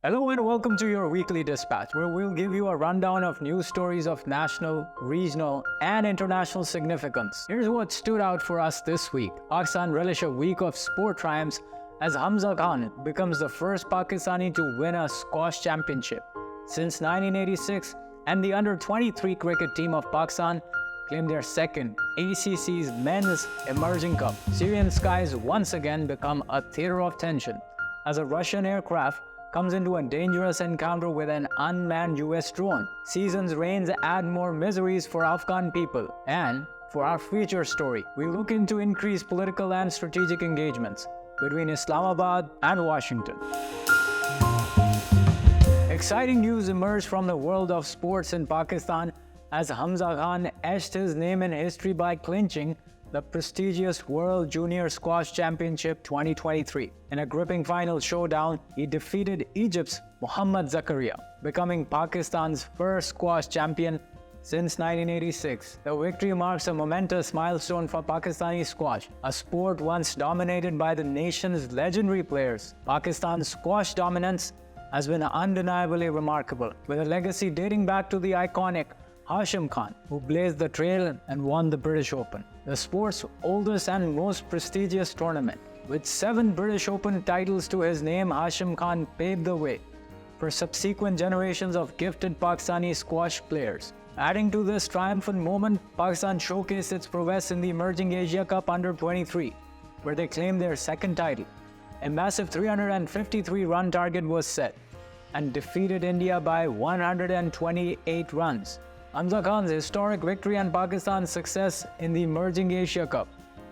Hello and welcome to your weekly dispatch, where we'll give you a rundown of news stories of national, regional, and international significance. Here's what stood out for us this week. Pakistan relish a week of sport triumphs as Hamza Khan becomes the first Pakistani to win a squash championship since 1986, and the under-23 cricket team of Pakistan claimed their second ACC's Men's Emerging Cup. Syrian skies once again become a theater of tension as a Russian aircraft comes into a dangerous encounter with an unmanned US drone. Season's rains add more miseries for Afghan people. And for our feature story, we look into increased political and strategic engagements between Islamabad and Washington. Exciting news emerged from the world of sports in Pakistan as Hamza Khan etched his name in history by clinching the prestigious World Junior Squash Championship 2023. In a gripping final showdown, he defeated Egypt's Mohammad Zakaria, becoming Pakistan's first squash champion since 1986. The victory marks a momentous milestone for Pakistani squash, a sport once dominated by the nation's legendary players. Pakistan's squash dominance has been undeniably remarkable, with a legacy dating back to the iconic Hashim Khan, who blazed the trail and won the British Open, the sport's oldest and most prestigious tournament. With 7 British Open titles to his name, Hashim Khan paved the way for subsequent generations of gifted Pakistani squash players. Adding to this triumphant moment, Pakistan showcased its prowess in the emerging Asia Cup Under-23, where they claimed their second title. A massive 353-run target was set and defeated India by 128 runs. Hamza Khan's historic victory and Pakistan's success in the emerging Asia Cup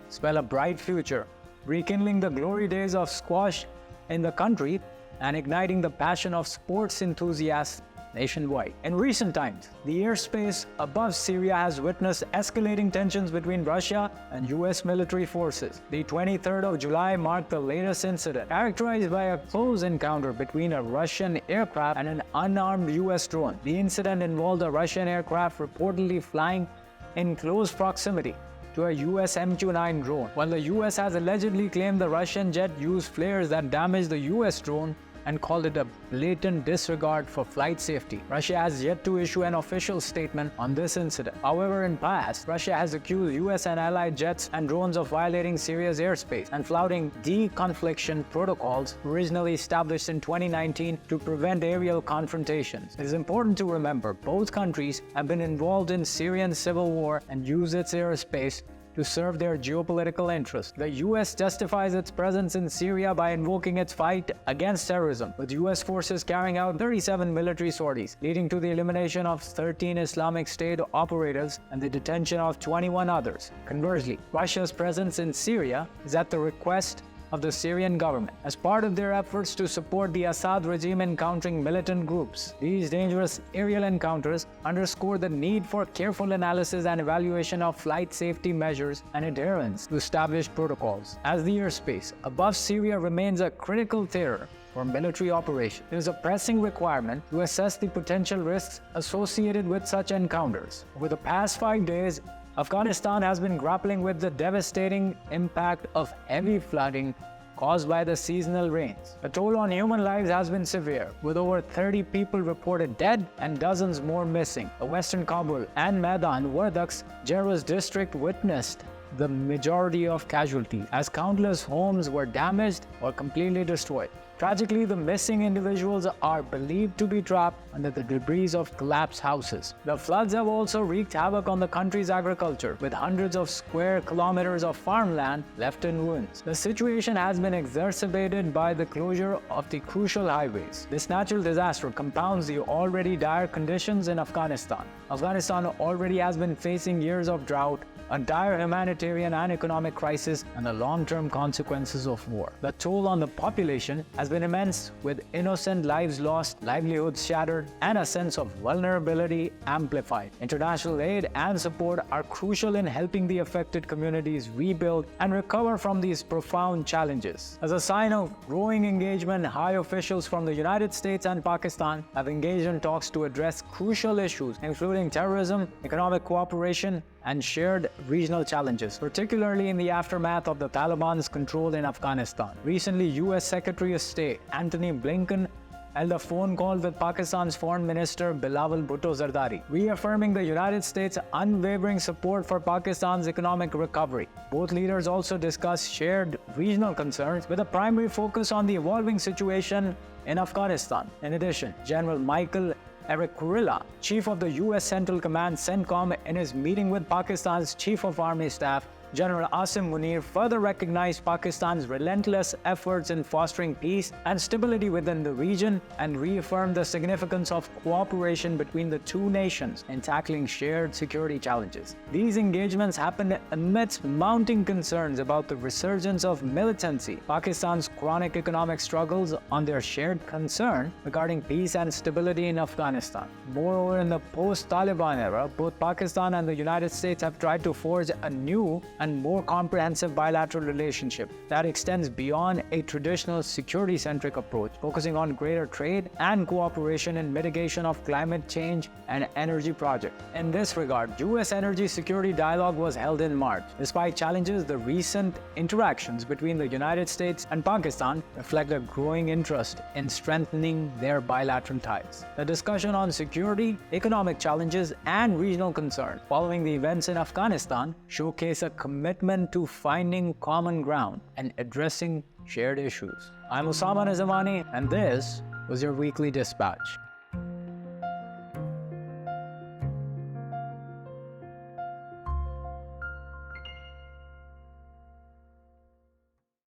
spell a bright future, rekindling the glory days of squash in the country and igniting the passion of sports enthusiasts nationwide. In recent times, the airspace above Syria has witnessed escalating tensions between Russia and US military forces. The 23rd of July marked the latest incident, characterized by a close encounter between a Russian aircraft and an unarmed US drone. The incident involved a Russian aircraft reportedly flying in close proximity to a US MQ-9 drone. While the US has allegedly claimed the Russian jet used flares that damaged the US drone and called it a blatant disregard for flight safety, Russia has yet to issue an official statement on this incident. However, in past, Russia has accused US and allied jets and drones of violating Syria's airspace and flouting deconfliction protocols originally established in 2019 to prevent aerial confrontations. It is important to remember both countries have been involved in Syrian civil war and use its airspace to serve their geopolitical interests. The US justifies its presence in Syria by invoking its fight against terrorism, with US forces carrying out 37 military sorties, leading to the elimination of 13 Islamic State operators and the detention of 21 others. Conversely, Russia's presence in Syria is at the request of the Syrian government as part of their efforts to support the Assad regime in countering militant groups. These dangerous aerial encounters underscore the need for careful analysis and evaluation of flight safety measures and adherence to established protocols. As the airspace above Syria remains a critical theater for military operations, there is a pressing requirement to assess the potential risks associated with such encounters. Over the past 5 days, Afghanistan has been grappling with the devastating impact of heavy flooding caused by the seasonal rains. The toll on human lives has been severe, with over 30 people reported dead and dozens more missing. The western Kabul and Maidan Wardak's Jeros district witnessed the majority of casualties, as countless homes were damaged or completely destroyed. Tragically, the missing individuals are believed to be trapped under the debris of collapsed houses. The floods have also wreaked havoc on the country's agriculture, with hundreds of square kilometers of farmland left in ruins. The situation has been exacerbated by the closure of the crucial highways. This natural disaster compounds the already dire conditions in Afghanistan. Afghanistan already has been facing years of drought, a dire humanitarian and economic crisis, and the long-term consequences of war. The toll on the population has been immense, with innocent lives lost, livelihoods shattered, and a sense of vulnerability amplified. International aid and support are crucial in helping the affected communities rebuild and recover from these profound challenges. As a sign of growing engagement, high officials from the United States and Pakistan have engaged in talks to address crucial issues, including terrorism, economic cooperation, and shared regional challenges, particularly in the aftermath of the Taliban's control in Afghanistan. Recently, U.S. Secretary of State Antony Blinken held a phone call with Pakistan's Foreign Minister Bilawal Bhutto Zardari, reaffirming the United States' unwavering support for Pakistan's economic recovery. Both leaders also discussed shared regional concerns with a primary focus on the evolving situation in Afghanistan. In addition, General Michael Eric Kurilla, Chief of the U.S. Central Command CENTCOM, in his meeting with Pakistan's Chief of Army Staff, General Asim Munir, further recognized Pakistan's relentless efforts in fostering peace and stability within the region and reaffirmed the significance of cooperation between the two nations in tackling shared security challenges. These engagements happened amidst mounting concerns about the resurgence of militancy, Pakistan's chronic economic struggles, on their shared concern regarding peace and stability in Afghanistan. Moreover, in the post-Taliban era, both Pakistan and the United States have tried to forge a new and more comprehensive bilateral relationship that extends beyond a traditional security-centric approach, focusing on greater trade and cooperation in mitigation of climate change and energy projects. In this regard, U.S. energy security dialogue was held in March. Despite challenges, the recent interactions between the United States and Pakistan reflect a growing interest in strengthening their bilateral ties. The discussion on security, economic challenges, and regional concerns following the events in Afghanistan showcase a commitment to finding common ground and addressing shared issues. I'm Usama Nizamani, and this was your weekly dispatch.